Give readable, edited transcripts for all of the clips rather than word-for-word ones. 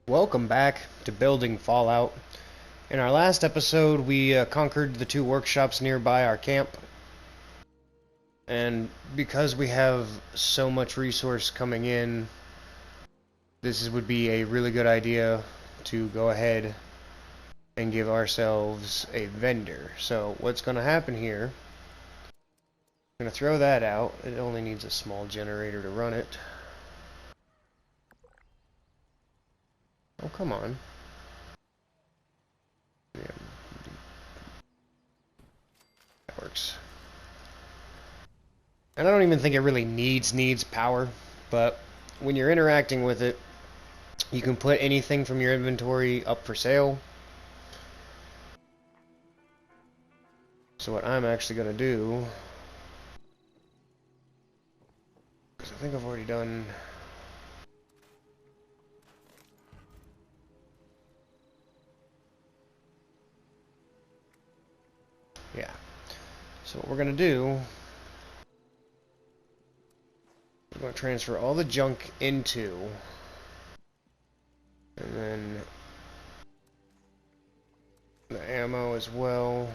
Welcome back to Building Fallout. In our last episode, we conquered the two workshops nearby our camp. And because we have so much resource coming in, would be a really good idea to go ahead and give ourselves a vendor. So what's going to happen here, I'm going to throw that out. It only needs a small generator to run it. Oh, come on. Yeah, that works. And I don't even think it really needs power, but when you're interacting with it, you can put anything from your inventory up for sale. So what I'm actually going to do, because I think I've already done... Yeah. So what we're going to do, we're going to transfer all the junk into, and then the ammo as well.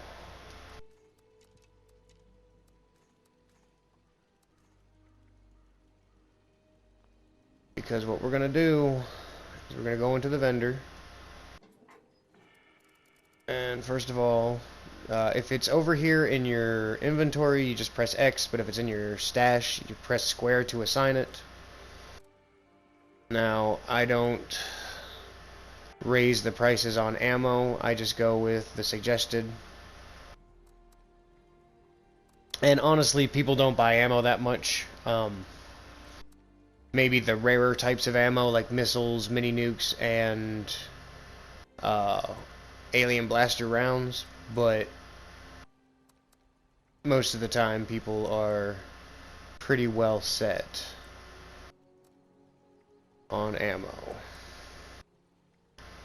Because what we're going to do is we're going to go into the vendor. And first of all, if it's over here in your inventory, you just press X, but if it's in your stash, you press square to assign it. Now, I don't raise the prices on ammo, I just go with the suggested. And honestly, people don't buy ammo that much. Maybe the rarer types of ammo, like missiles, mini nukes, and alien blaster rounds, but most of the time people are pretty well set on ammo.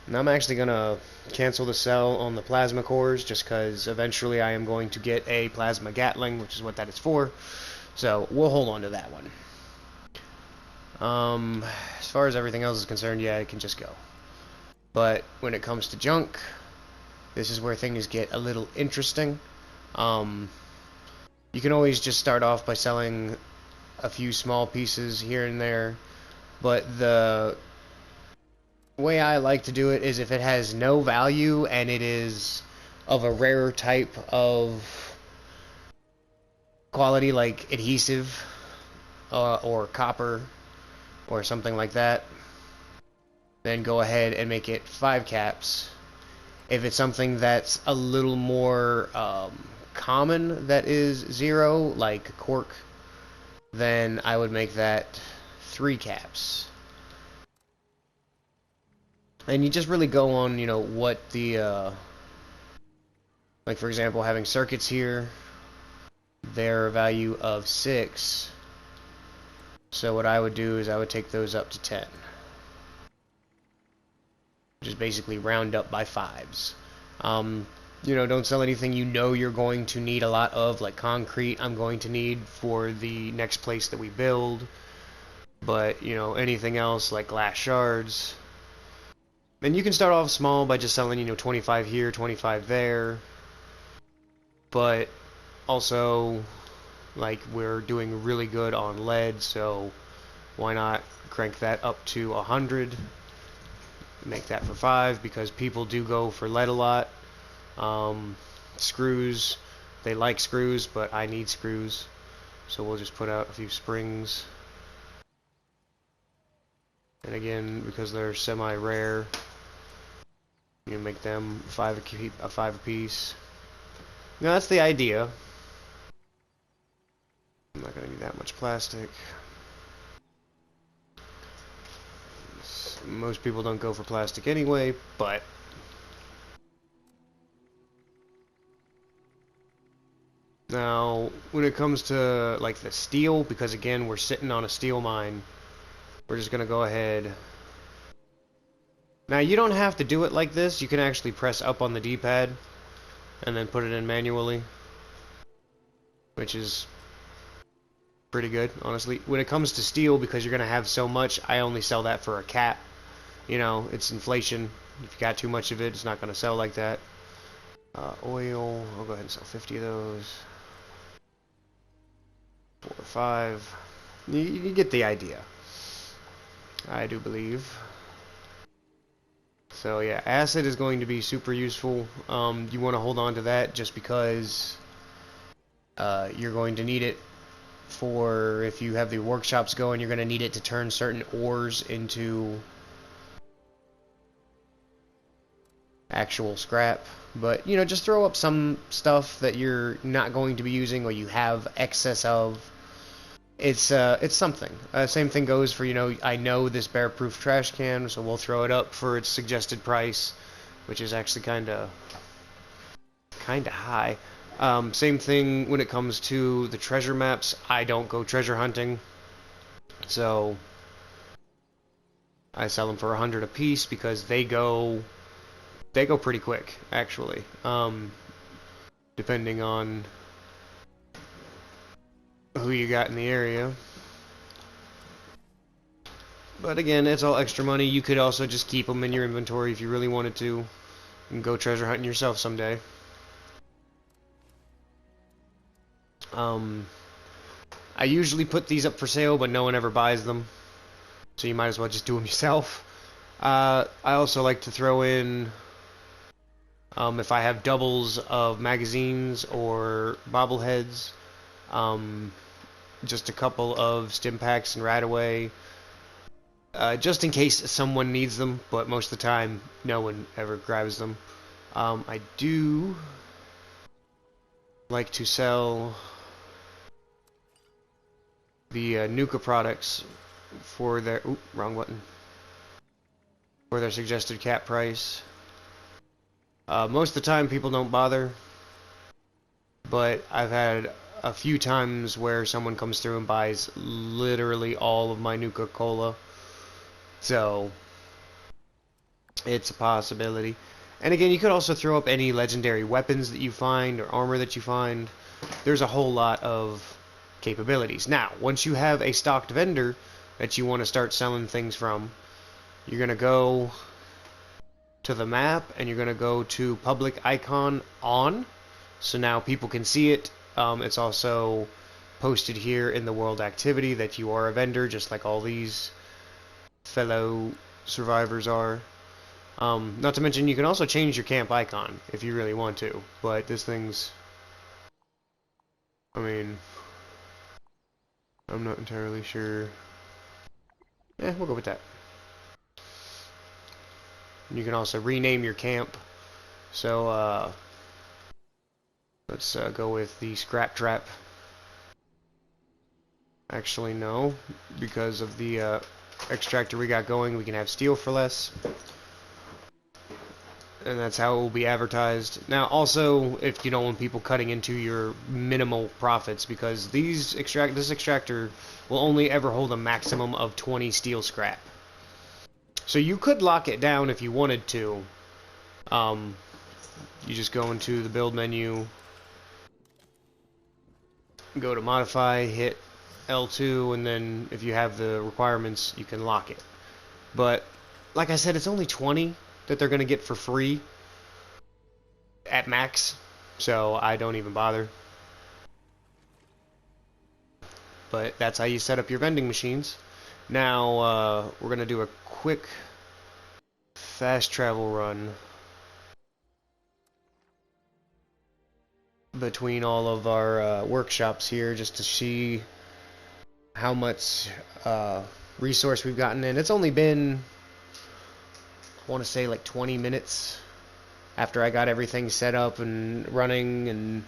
And I'm actually gonna cancel the sell on the plasma cores just because eventually I am going to get a plasma Gatling, which is what that is for. So we'll hold on to that one. As far as everything else is concerned, yeah, it can just go. But when it comes to junk, this is where things get a little interesting. You can always just start off by selling a few small pieces here and there, but the way I like to do it is if it has no value and it is of a rarer type of quality, like adhesive or copper or something like that, then go ahead and make it 5 caps. If it's something that's a little more common that is 0, like cork, then I would make that 3 caps. And you just really go on, you know, what the, like for example, having circuits here, they're a value of 6. So what I would do is I would take those up to 10. Just basically round up by 5s. You know, don't sell anything you know you're going to need a lot of, like concrete I'm going to need for the next place that we build. But, you know, anything else like glass shards. And you can start off small by just selling, you know, 25 here, 25 there. But also, like, we're doing really good on lead, so why not crank that up to 100? Make that for 5, because people do go for lead a lot. Screws, they like screws, but I need screws, so we'll just put out a few springs. And again, because they're semi-rare, you can make them 5 a piece. Now that's the idea. I'm not going to need that much plastic. Most people don't go for plastic anyway, but now when it comes to like the steel, because again we're sitting on a steel mine, we're just going to go ahead. Now you don't have to do it like this, you can actually press up on the D-pad and then put it in manually, which is pretty good, honestly. When it comes to steel, because you're going to have so much, I only sell that for a cap. You know, it's inflation. If you got too much of it, it's not going to sell like that. Oil, I'll go ahead and sell 50 of those. 4 or 5. You get the idea. I do believe. So yeah, acid is going to be super useful. You want to hold on to that just because you're going to need it for if you have the workshops going. You're going to need it to turn certain ores into actual scrap. But you know, just throw up some stuff that you're not going to be using or you have excess of. It's something. Same thing goes for, you know, I know this bear-proof trash can, so we'll throw it up for its suggested price, which is actually kinda high. Same thing when it comes to the treasure maps. I don't go treasure hunting, so I sell them for 100 a piece because they go pretty quick, actually. Depending on who you got in the area. But again, it's all extra money. You could also just keep them in your inventory if you really wanted to, and go treasure hunting yourself someday. I usually put these up for sale, but no one ever buys them, so you might as well just do them yourself. I also like to throw in, if I have doubles of magazines or bobbleheads, just a couple of stim packs and Radaway, just in case someone needs them, but most of the time no one ever grabs them. I do like to sell the Nuka products for their wrong button, for their suggested cap price. Most of the time people don't bother, but I've had a few times where someone comes through and buys literally all of my Nuka Cola. So it's a possibility. And again, you could also throw up any legendary weapons that you find or armor that you find. There's a whole lot of capabilities. Now, once you have a stocked vendor that you want to start selling things from, you're going to go to the map and you're going to go to public icon on. So now people can see it. It's also posted here in the world activity that you are a vendor, just like all these fellow survivors are. Not to mention, you can also change your camp icon if you really want to, but this thing's, I mean, I'm not entirely sure. Yeah, we'll go with that. You can also rename your camp. So, let's go with the scrap trap. Actually, no, because of the extractor we got going, we can have steel for less. And that's how it will be advertised. Now, also, if you don't want people cutting into your minimal profits, because this extractor will only ever hold a maximum of 20 steel scrap. So you could lock it down if you wanted to. You just go into the build menu, go to modify, hit L2, and then if you have the requirements, you can lock it. But like I said, it's only 20 that they're going to get for free at max, so I don't even bother. But that's how you set up your vending machines. Now, we're going to do a quick fast travel run between all of our workshops here just to see how much resource we've gotten in. It's only been, I want to say, like 20 minutes after I got everything set up and running, and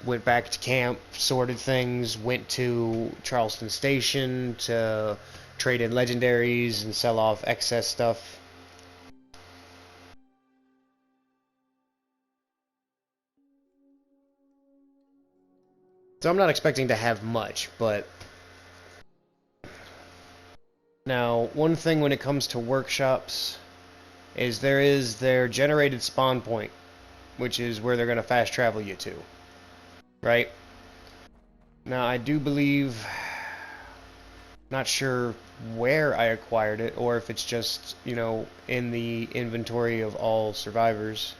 went back to camp, sorted things, went to Charleston Station to trade in legendaries and sell off excess stuff. So I'm not expecting to have much, but now one thing when it comes to workshops is there is their generated spawn point, which is where they're going to fast travel you to, right? Now I do believe Not sure where I acquired it, or if it's just, you know, in the inventory of all survivors.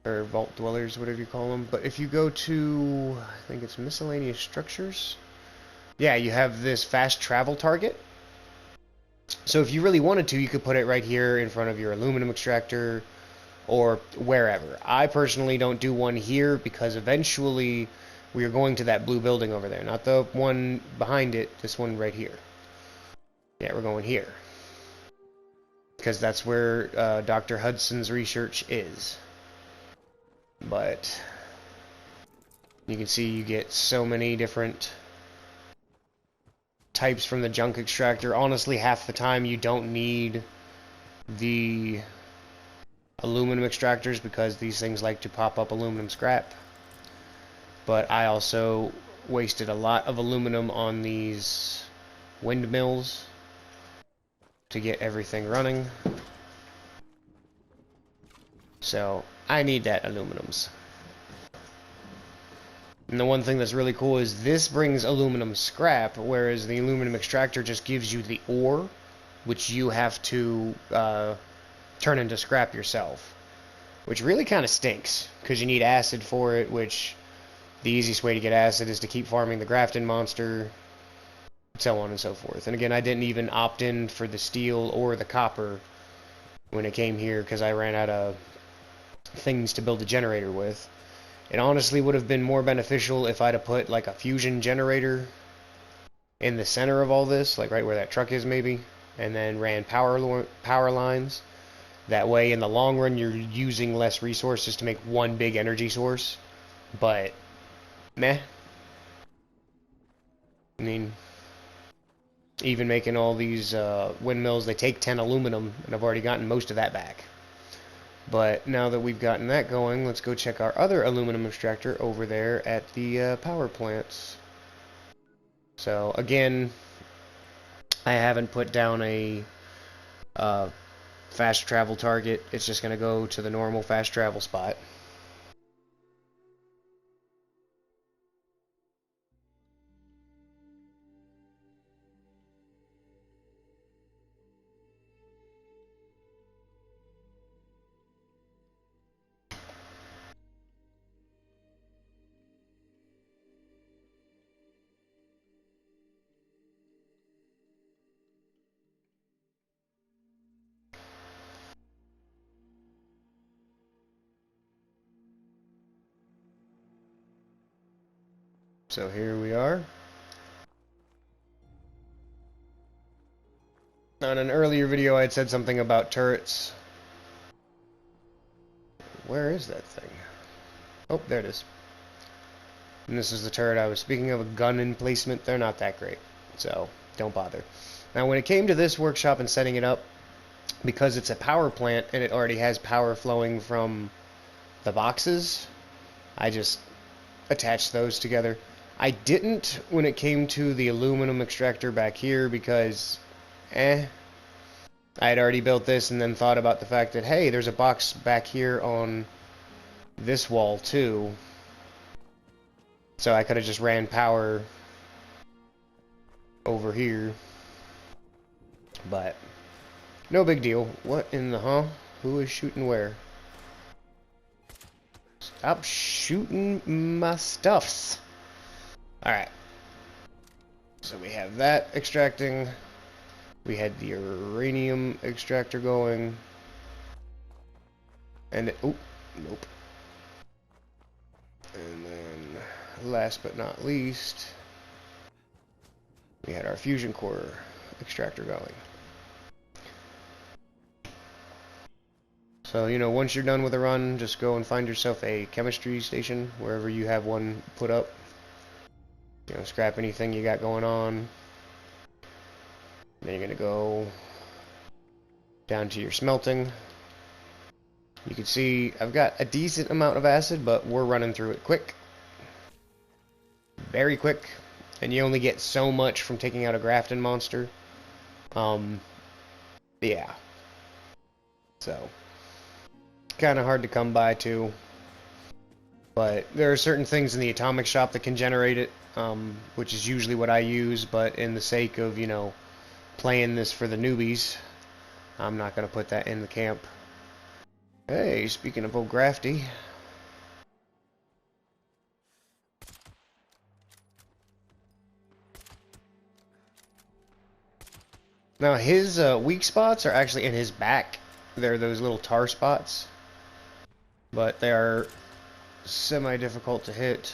Or vault dwellers, whatever you call them. But if you go to, I think it's miscellaneous structures. Yeah, you have this fast travel target. So if you really wanted to, you could put it right here in front of your aluminum extractor or wherever. I personally don't do one here because eventually we are going to that blue building over there. Not the one behind it, this one right here. Yeah, we're going here. Because that's where Dr. Hudson's research is. But you can see you get so many different types from the junk extractor. Honestly, half the time you don't need the aluminum extractors because these things like to pop up aluminum scrap. But I also wasted a lot of aluminum on these windmills to get everything running. So I need that aluminums. And the one thing that's really cool is this brings aluminum scrap, whereas the aluminum extractor just gives you the ore, which you have to turn into scrap yourself. Which really kind of stinks, because you need acid for it, which the easiest way to get acid is to keep farming the Grafton monster, so on and so forth. And again, I didn't even opt in for the steel or the copper when it came here, because I ran out of things to build a generator with. It honestly would have been more beneficial if I'd have put like a fusion generator in the center of all this, like right where that truck is maybe, and then ran power lines. That way in the long run you're using less resources to make one big energy source. But meh. I mean, even making all these windmills, they take 10 aluminum, and I've already gotten most of that back. But now that we've gotten that going, let's go check our other aluminum extractor over there at the power plants. So again, I haven't put down a fast travel target. It's just going to go to the normal fast travel spot. So here we are. Now, in an earlier video I had said something about turrets. Where is that thing? Oh, there it is. And this is the turret I was speaking of, a gun emplacement. They're not that great, so don't bother. Now when it came to this workshop and setting it up, because it's a power plant and it already has power flowing from the boxes, I just attached those together. I didn't when it came to the aluminum extractor back here because, I had already built this and then thought about the fact that, hey, there's a box back here on this wall too. So I could have just ran power over here. But no big deal. What in the Who is shooting where? Stop shooting my stuffs. Alright. So we have that extracting. We had the uranium extractor going. And oh, nope. And then last but not least, we had our fusion core extractor going. So, you know, once you're done with a run, just go and find yourself a chemistry station, wherever you have one put up. You know, scrap anything you got going on. Then you're going to go down to your smelting. You can see I've got a decent amount of acid, but we're running through it quick. Very quick. And you only get so much from taking out a Grafton monster. Yeah. So, kind of hard to come by too. But there are certain things in the atomic shop that can generate it, which is usually what I use, but in the sake of, you know, playing this for the newbies, I'm not going to put that in the camp. Hey, speaking of old Grafty. Now, his weak spots are actually in his back. They're those little tar spots. But they are semi-difficult to hit.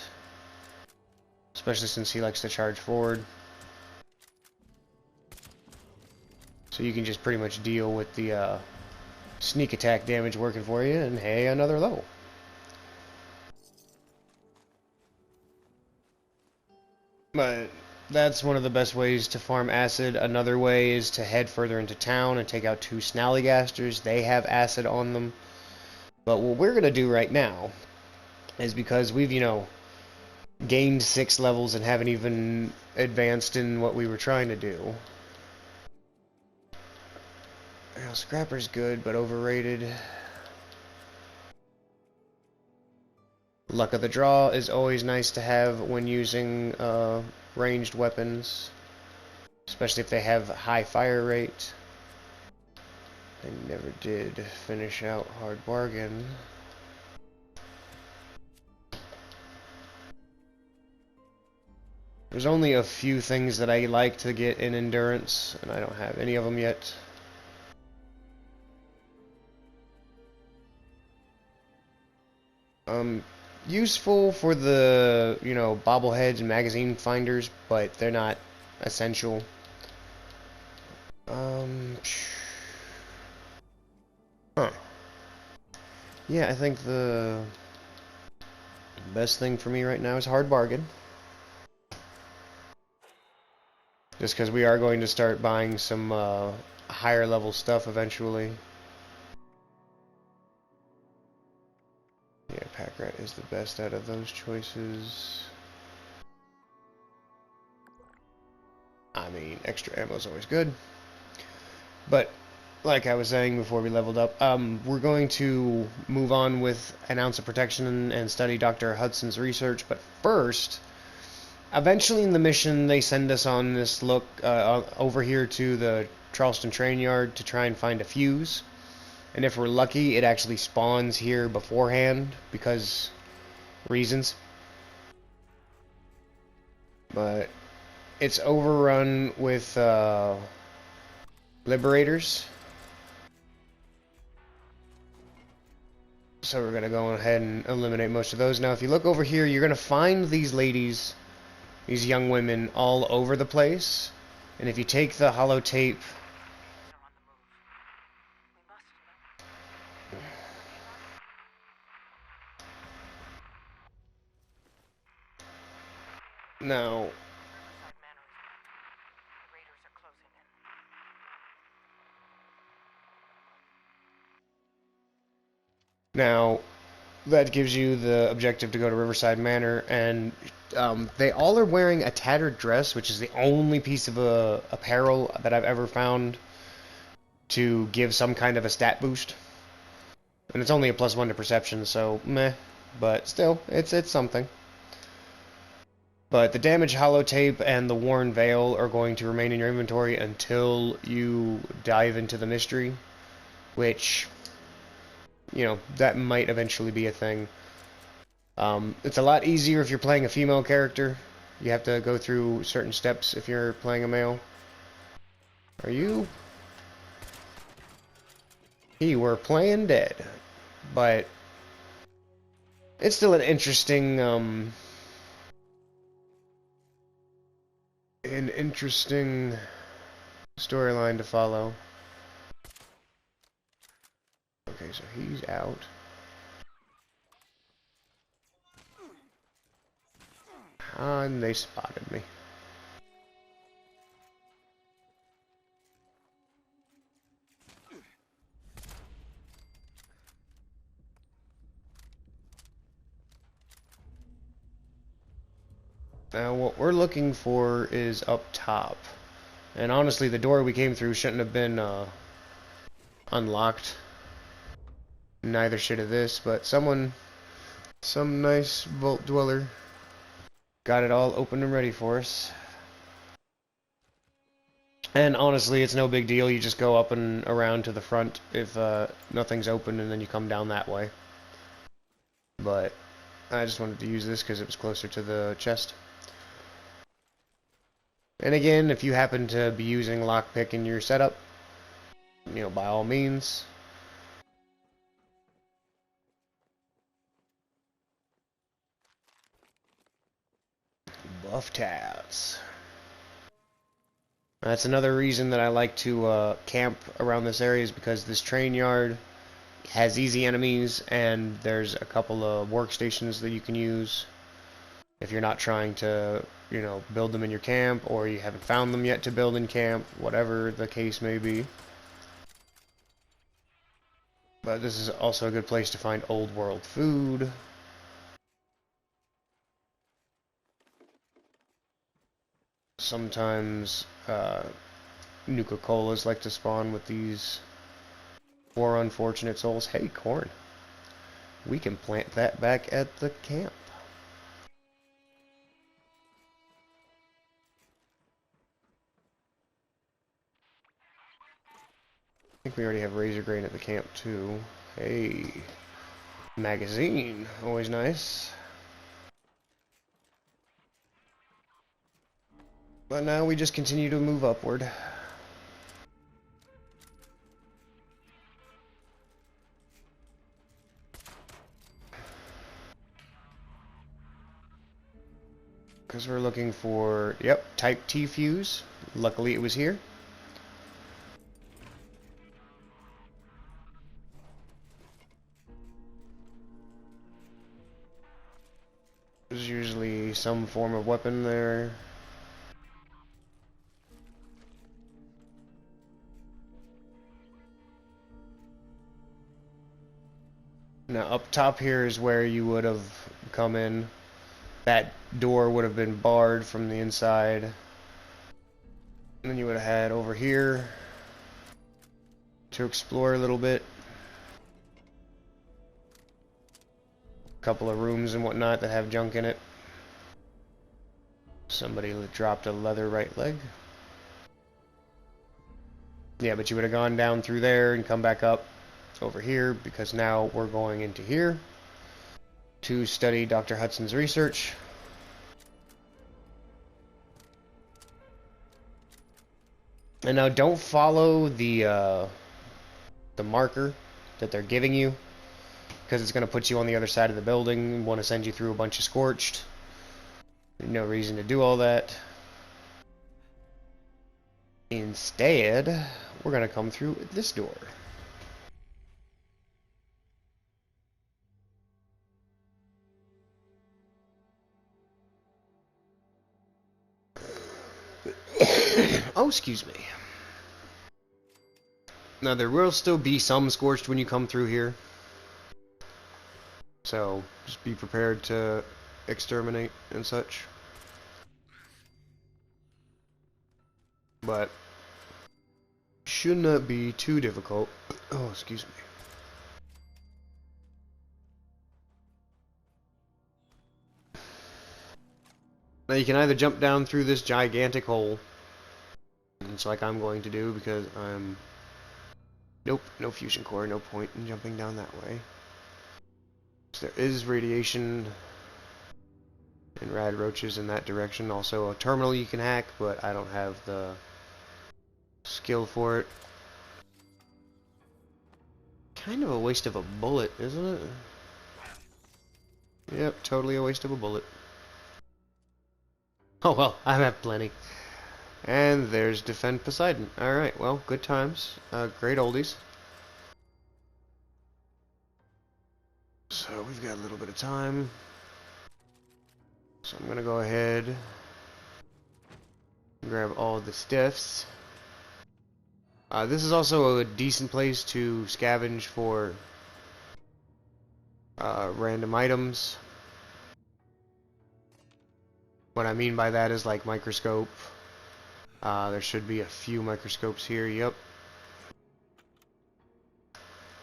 Especially since he likes to charge forward. So you can just pretty much deal with the sneak attack damage working for you, and hey, another level. But that's one of the best ways to farm acid. Another way is to head further into town and take out 2 snallygasters. They have acid on them. But what we're going to do right now is, because we've, you know, gained 6 levels and haven't even advanced in what we were trying to do. You know, Scrapper's good, but overrated. Luck of the Draw is always nice to have when using ranged weapons, especially if they have high fire rate. I never did finish out Hard Bargain. There's only a few things that I like to get in Endurance, and I don't have any of them yet. Useful for the, you know, bobbleheads and magazine finders, but they're not essential. Yeah, I think the best thing for me right now is Hard Bargain. Just because we are going to start buying some higher level stuff eventually. Yeah, Pack Rat is the best out of those choices. I mean, extra ammo is always good. But, like I was saying before we leveled up, we're going to move on with an ounce of protection and study Dr. Hudson's research. But first, eventually in the mission, they send us on this look over here to the Charleston train yard to try and find a fuse. And if we're lucky, it actually spawns here beforehand, because reasons. But it's overrun with liberators. So we're going to go ahead and eliminate most of those. Now, if you look over here, you're going to find these ladies, these young women, all over the place. And if you take the holotape... Now, that gives you the objective to go to Riverside Manor, and they all are wearing a tattered dress, which is the only piece of apparel that I've ever found to give some kind of a stat boost. And it's only a +1 to perception, so meh. But still, it's something. But the damaged holotape and the worn veil are going to remain in your inventory until you dive into the mystery, which, you know, that might eventually be a thing. It's a lot easier if you're playing a female character. You have to go through certain steps if you're playing a male. Are you? He were playing dead. But it's still an interesting, storyline to follow. Okay, so he's out. And they spotted me. Now what we're looking for is up top. And honestly, the door we came through shouldn't have been unlocked. Neither should have this, but someone Some nice vault dweller. Got it all open and ready for us. And honestly, it's no big deal. You just go up and around to the front if nothing's open, and then you come down that way. But I just wanted to use this because it was closer to the chest. And again, if you happen to be using lockpick in your setup, you know, by all means. Buff tats. That's another reason that I like to camp around this area, is because this train yard has easy enemies, and there's a couple of workstations that you can use if you're not trying to, you know, build them in your camp, or you haven't found them yet to build in camp, whatever the case may be. But this is also a good place to find old world food. Sometimes Nuka-Colas like to spawn with these poor unfortunate souls. Hey, corn. We can plant that back at the camp. I think we already have razor grain at the camp too. Hey, magazine, always nice. But now we just continue to move upward. Because we're looking for, yep, type T fuse. Luckily it was here. There's usually some form of weapon there. Now up top here is where you would have come in. That door would have been barred from the inside. And then you would have had over here to explore a little bit. A couple of rooms and whatnot that have junk in it. Somebody dropped a leather right leg. Yeah, but you would have gone down through there and come back up over here, because now we're going into here to study Dr. Hudson's research. And now don't follow the marker that they're giving you, because it's going to put you on the other side of the building and want to send you through a bunch of scorched. No reason to do all that. Instead, we're going to come through this door. Oh, excuse me. Now, there will still be some scorched when you come through here. So, just be prepared to exterminate and such. But should not be too difficult. Oh, excuse me. Now you can either jump down through this gigantic hole. It's like I'm going to do, because I'm... Nope, no fusion core, no point in jumping down that way. So there is radiation and rad roaches in that direction. Also a terminal you can hack, but I don't have the skill for it. Kind of a waste of a bullet, isn't it? Yep, totally a waste of a bullet. Oh well, I have plenty. And there's Defend Poseidon. Alright, well, good times. Great oldies. So we've got a little bit of time. So I'm gonna go ahead and grab all the stiffs. This is also a decent place to scavenge for random items. What I mean by that is like microscope. There should be a few microscopes here, yep.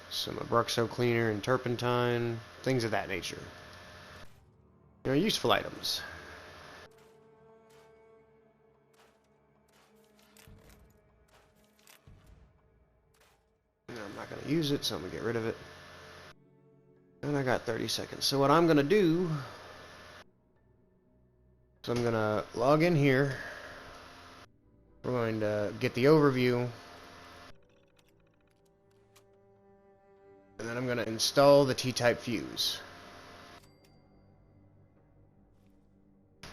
Some Abruxo cleaner and turpentine, things of that nature. They're useful items. I'm not going to use it, so I'm going to get rid of it. And I got 30 seconds. So what I'm going to do is I'm going to log in here. We're going to get the overview. And then I'm going to install the T-type fuse.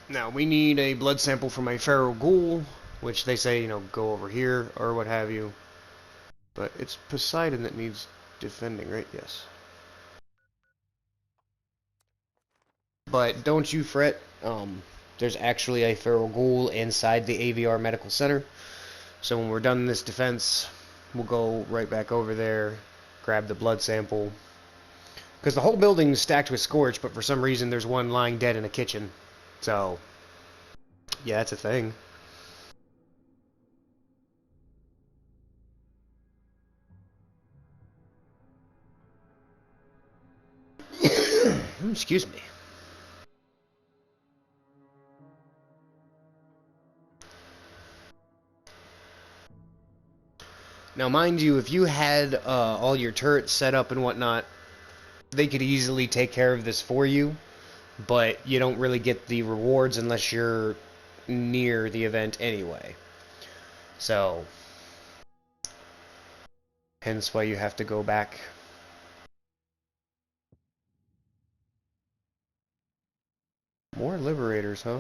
Now, we need a blood sample from a feral ghoul, which they say, you know, go over here, or what have you. But it's Poseidon that needs defending, right? Yes. But don't you fret, there's actually a feral ghoul inside the AVR Medical Center. So when we're done this defense, we'll go right back over there, grab the blood sample. Because the whole building's stacked with scorched, but for some reason there's one lying dead in a kitchen. So, yeah, it's a thing. Excuse me. Now, mind you, if you had all your turrets set up and whatnot, they could easily take care of this for you, but you don't really get the rewards unless you're near the event anyway. So, hence why you have to go back. More liberators, huh?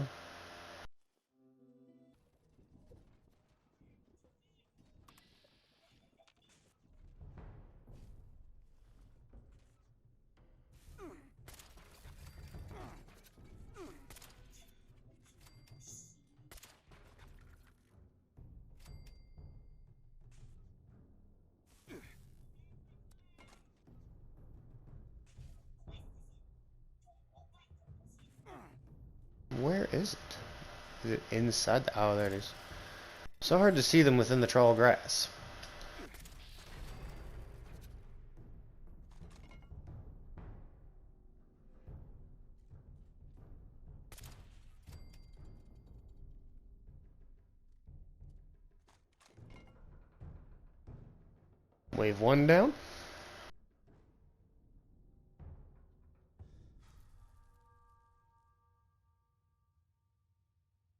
Where is it? Is it inside the... Oh, there it is. So hard to see them within the tall grass. Wave 1 down.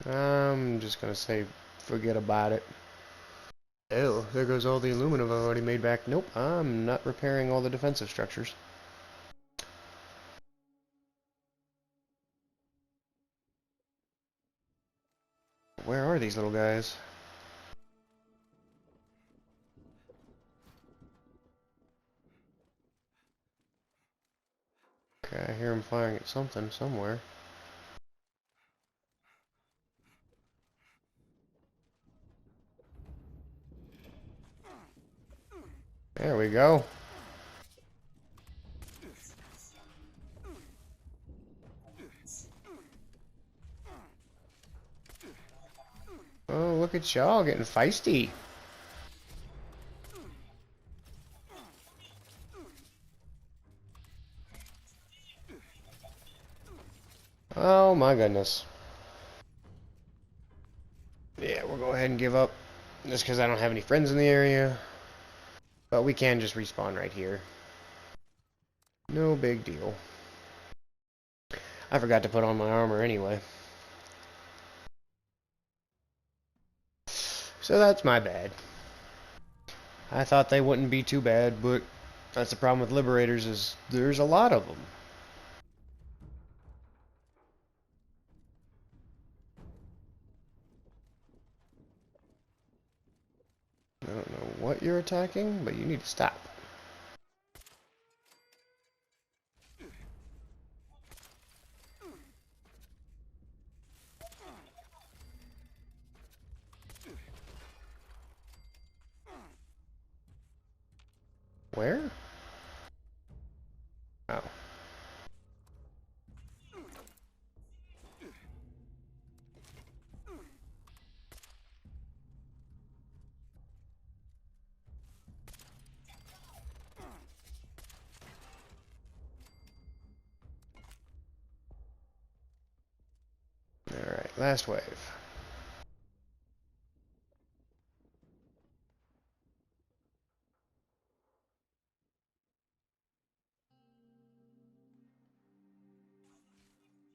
I'm just gonna say forget about it. Oh, there goes all the aluminum I've already made back. Nope, I'm not repairing all the defensive structures. Where are these little guys? Okay, I hear them firing at something somewhere. There we go. Oh, look at y'all getting feisty. Oh my goodness. Yeah, we'll go ahead and give up. Just because I don't have any friends in the area. But we can just respawn right here. No big deal. I forgot to put on my armor anyway. So that's my bad. I thought they wouldn't be too bad, but that's the problem with liberators is there's a lot of them. I don't know what you're attacking, but you need to stop. Where? Oh. last wave.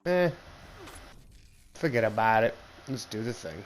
Eh, forget about it. Let's do the thing.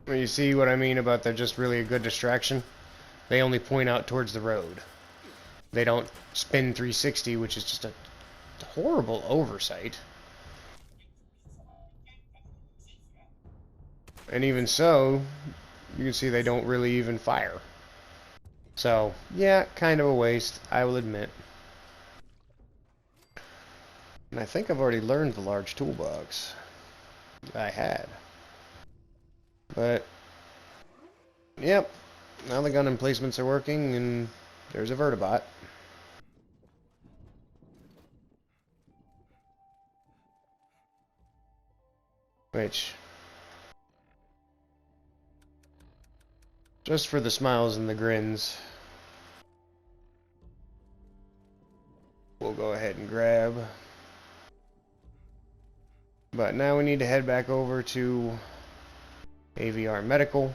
Well, you see what I mean about they're just really a good distraction? They only point out towards the road. They don't spin 360, which is just a horrible oversight. And even so, you can see they don't really even fire. So, yeah, kind of a waste, I will admit. And I think I've already learned the large toolbox. I had. But, yep, now the gun emplacements are working, and there's a vertibot. Which, just for the smiles and the grins, we'll go ahead and grab. But now we need to head back over to AVR Medical.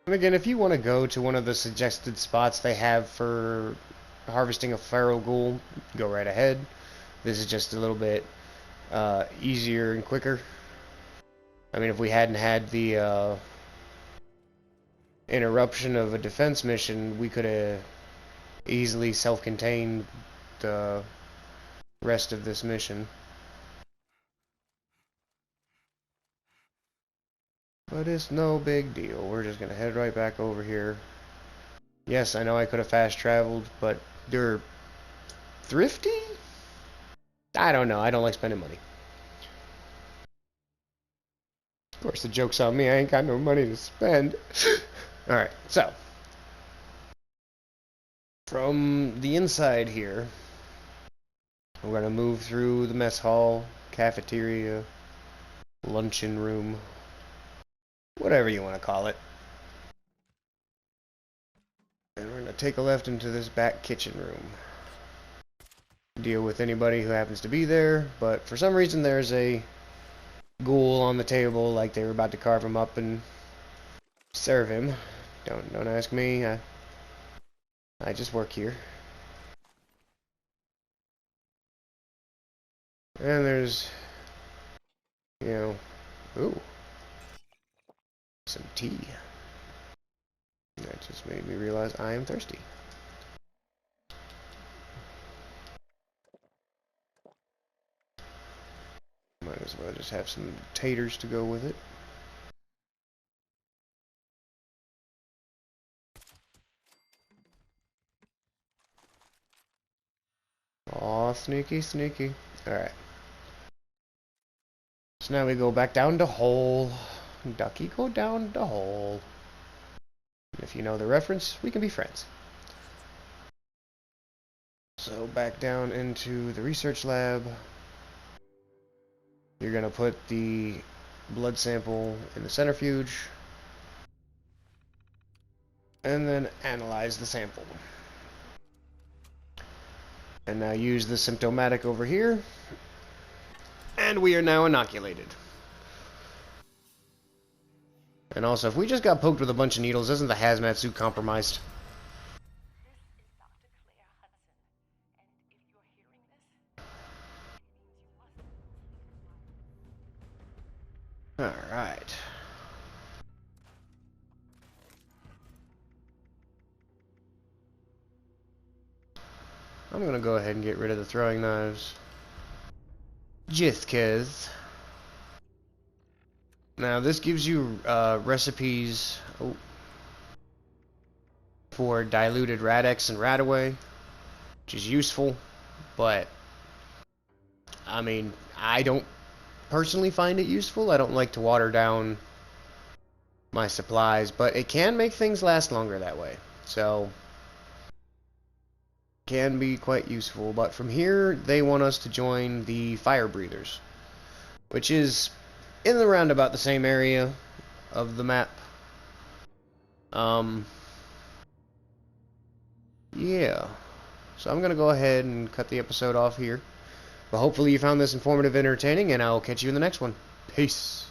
And again, if you want to go to one of the suggested spots they have for harvesting a feral ghoul, go right ahead. This is just a little bit easier and quicker. I mean, if we hadn't had the interruption of a defense mission, we could have easily self-contained the rest of this mission. But it's no big deal. We're just going to head right back over here. Yes, I know I could have fast traveled, but they're thrifty? I don't know. I don't like spending money. Of course, the joke's on me. I ain't got no money to spend. Alright, so. From the inside here, we're going to move through the mess hall, cafeteria, luncheon room, whatever you want to call it. And we're going to take a left into this back kitchen room. Deal with anybody who happens to be there, but for some reason there's a ghoul on the table, like they were about to carve him up and serve him. Don't ask me. I just work here. And there's, you know, ooh, some tea. That just made me realize I am thirsty. Might as well just have some taters to go with it. Aw, sneaky, sneaky. Alright. So now we go back down to hole. Ducky, go down the hole. If you know the reference, we can be friends. So back down into the research lab. You're going to put the blood sample in the centrifuge. And then analyze the sample. And now use the symptomatic over here. And we are now inoculated. And also, if we just got poked with a bunch of needles, isn't the hazmat suit compromised? Alright. I'm gonna go ahead and get rid of the throwing knives. Just 'cause. Now this gives you recipes for diluted Radex and Radaway, which is useful, but I mean, I don't personally find it useful. I don't like to water down my supplies, but it can make things last longer that way. So, can be quite useful. But from here, they want us to join the fire breathers, which is in the roundabout the same area of the map. Yeah. So I'm gonna go ahead and cut the episode off here. But hopefully you found this informative, entertaining, and I'll catch you in the next one. Peace.